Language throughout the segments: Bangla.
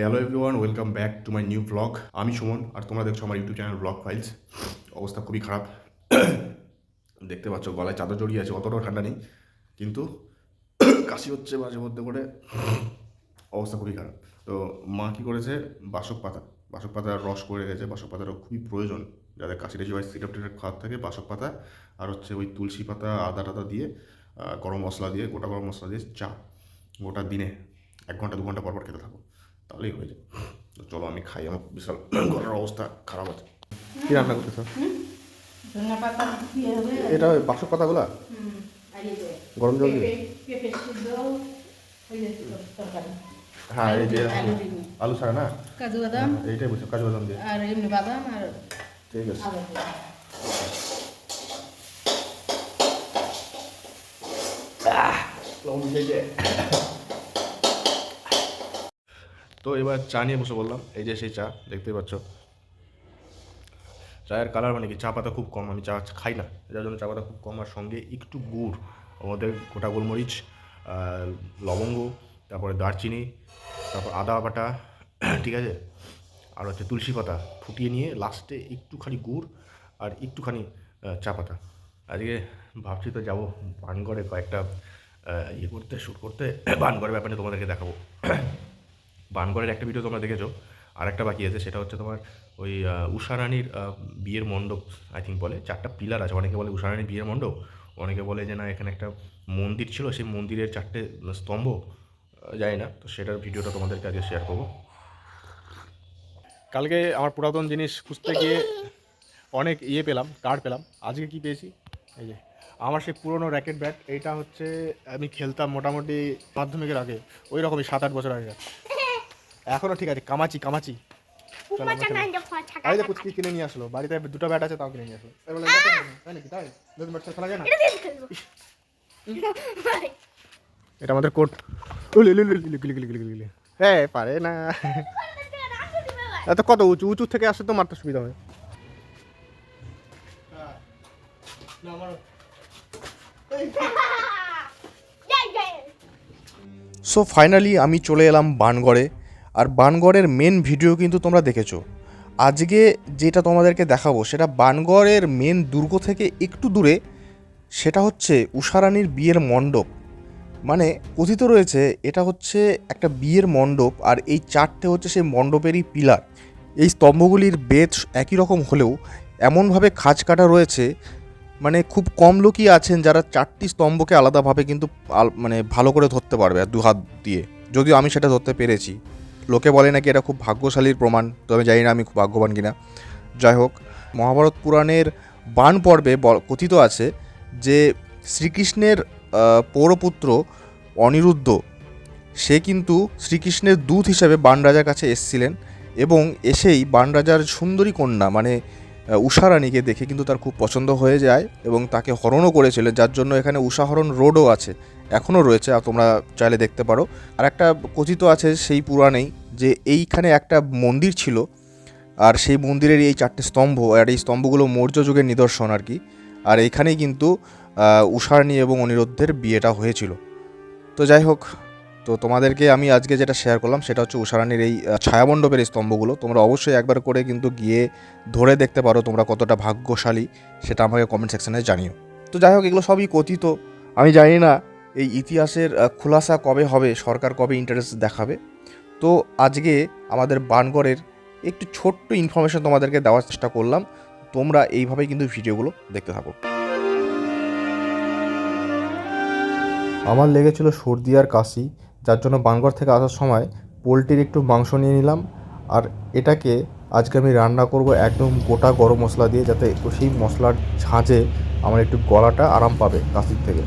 Hello everyone, welcome back to my new blog. আমি সুমন আর তোমরা দেখছো আমার ইউটিউব চ্যানেল ব্লগ ফাইলস। অবস্থা খুবই খারাপ। দেখতে পাচ্ছ গলায় চাদর জড়িয়ে আছে, অতটাও ঠান্ডা নেই, কিন্তু কাশি হচ্ছে মাঝে মধ্যে করে। অবস্থা খুবই খারাপ। তো মা কী করেছে, বাসক পাতার রস করে রেখেছে। বাসক পাতাটা খুবই প্রয়োজন যাদের কাশি টাশি হয়, সিরাপ টিরাপ খাওয়ার থাকে। বাসক পাতা আর হচ্ছে ওই তুলসী পাতা, আদা টাদা দিয়ে, গরম মশলা দিয়ে, গোটা গরম মশলা দিয়ে চা গোটা দিনে 1 ঘন্টা 2 ঘন্টা পর পর খেতে থাকো, তাহলেই হয়ে যায়। তো চলো আমি খাই, আমার বিশাল গলার অবস্থা খারাপ আছে। কি রান্না করতেছ? এটা ওই বাসক পাতাগুলা গরম জল দিয়ে? হ্যাঁ, এই যে আলু ছাড়া না, কাজু বাদাম, এইটাই বুঝছো, কাজু বাদাম দিয়ে। আর এমনি বাদাম আর ঠিক আছে। তো এবার চা নিয়ে বসে বললাম। এই যে সেই চা দেখতেই পাচ্ছ। চায়ের কালার মানে কি, চা পাতা খুব কম, আমি চা খাই না, যার জন্য চা পাতা খুব কম, আর সঙ্গে একটু গুড়, আমাদের গোটা গোলমরিচ, লবঙ্গ, তারপরে দারচিনি, তারপর আদা বাটা, ঠিক আছে, আর হচ্ছে তুলসী পাতা ফুটিয়ে নিয়ে লাস্টে একটুখানি গুড় আর একটুখানি চা পাতা। আজকে ভাবছি তো যাবো বানগড়ে কয়েকটা ইয়ে করতে, শ্যুট করতে। বানগড়ের ব্যাপারে তোমাদেরকে দেখাবো। বানগড়ের একটা ভিডিও তোমরা দেখেছো, আর একটা বাকি আছে, সেটা হচ্ছে তোমার ওই ঊষা রানীর বিয়ের মণ্ডপ, আই থিঙ্ক বলে 4টা পিলার আছে। অনেকে বলে ঊষা রানীর বিয়ের মণ্ডপ, অনেকে বলে যে না এখানে একটা মন্দির ছিল, সেই মন্দিরের 4টে স্তম্ভ, জানি না। তো সেটার ভিডিওটা তোমাদেরকে আজকে শেয়ার করবো। কালকে আমার পুরাতন জিনিস খুঁজতে গিয়ে অনেক পেলাম, কার্ড পেলাম। আজকে কি পেয়েছি, এই যে আমার সেই পুরনো র্যাকেট ব্যাট। এইটা হচ্ছে আমি খেলতাম মোটামুটি মাধ্যমিকের আগে, ওই রকমই 7-8 বছর আগে। এখনও ঠিক আছে, কামাচি। আরে যে পুচকি কিনে নিয়ে আসলো, বাড়িতে 2টা ব্যাট আছে, তাও কিনে নিয়ে আসলো। তাই নাকি? তাই নতুন ব্যাট খেলা যায় না? এটা আমাদের কোর্ট। হ্যাঁ, পারে না। এত কত উঁচু থেকে আসলে তো মারতে সুবিধা হয়। সো ফাইনালি আমি চলে এলাম বানগড়ে। আর বানগড়ের মেন ভিডিও কিন্তু তোমরা দেখেছো। আজকে যেটা তোমাদেরকে দেখাবো সেটা বানগড়ের মেন দুর্গ থেকে একটু দূরে। সেটা হচ্ছে ঊষা রানীর বিয়ের মণ্ডপ। মানে কথিত রয়েছে এটা হচ্ছে একটা বিয়ের মণ্ডপ, আর এই 4টে হচ্ছে সেই মণ্ডপেরই পিলার। এই স্তম্ভগুলির বেশ একই রকম হলেও এমনভাবে খাঁজ কাটা রয়েছে, মানে খুব কম লোকই আছেন যারা 4টি স্তম্ভকে আলাদাভাবে কিন্তু মানে ভালো করে ধরতে পারবে আর 2 হাত দিয়ে। যদিও আমি সেটা ধরতে পেরেছি। লোকে বলে নাকি এটা খুব ভাগ্যশালীর প্রমাণ, তো আমি জানি না আমি খুব ভাগ্যবান কিনা। যাই হোক, মহাভারত পুরাণের বাণ পর্বে কথিত আছে যে শ্রীকৃষ্ণের পৌরপুত্র অনিরুদ্ধ, সে কিন্তু শ্রীকৃষ্ণের দূত হিসেবে বানরাজার কাছে এসেছিলেন, এবং এসেই বানরাজার সুন্দরী কন্যা মানে ঊষা রানীকে দেখে কিন্তু তার খুব পছন্দ হয়ে যায় এবং তাকে হরণও করেছিলেন, যার জন্য এখানে ঊষাহরণ রোডও আছে, এখনও রয়েছে, আর তোমরা চাইলে দেখতে পারো। আর একটা কথিত আছে সেই পুরাণেই যে এইখানে একটা মন্দির ছিল, আর সেই মন্দিরের এই 4টে স্তম্ভ, আর এই স্তম্ভগুলো মৌর্য যুগের নিদর্শন আর কি। আর এইখানেই কিন্তু ঊষা রানী এবং অনিরুদ্ধের বিয়েটা হয়েছিল। তো যাই হোক, তো তোমাদেরকে আমি আজকে যেটা শেয়ার করলাম সেটা হচ্ছে ঊষা রানীর এই ছায়ামণ্ডপের এই স্তম্ভগুলো। তোমরা অবশ্যই একবার করে কিন্তু গিয়ে ধরে দেখতে পারো, তোমরা কতটা ভাগ্যশালী সেটা আমাকে কমেন্ট সেকশনে জানিও। তো যাই হোক, এগুলো সবই কথিত, আমি জানি না এই ইতিহাসের খুলাসা কবে হবে, সরকার কবে ইন্টারেস্ট দেখাবে। তো আজকে আমাদের বানগড়ের একটু ছোট্ট ইনফরমেশন তোমাদেরকে দেওয়ার চেষ্টা করলাম। তোমরা এইভাবেই কিন্তু ভিডিওগুলো দেখতে থাকো। আমার লেগেছিল সর্দি আর কাশি, যার জন্য বানগড় থেকে আসার সময় পোলট্রির একটু মাংস নিয়ে নিলাম। আর এটাকে আজকে আমি রান্না করব একদম গোটা গরম মশলা দিয়ে, যাতে সেই মশলার ঝাঁঝে আমার একটু গলাটা আরাম পাবে কাশির থেকে।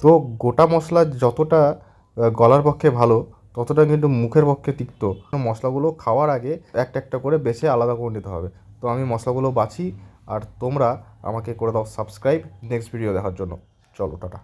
তো গোটা মশলা যতটা গলার পক্ষে ভালো, ততটা কিন্তু মুখের পক্ষে তিক্ত। মশলাগুলো খাওয়ার আগে একটা একটা করে বেছে আলাদা করে নিতে হবে। তো তো আমি মশলাগুলো বাছি আর তোমরা আমাকে করে দাও সাবস্ক্রাইব নেক্সট ভিডিও দেখার জন্য। চলো টাটা।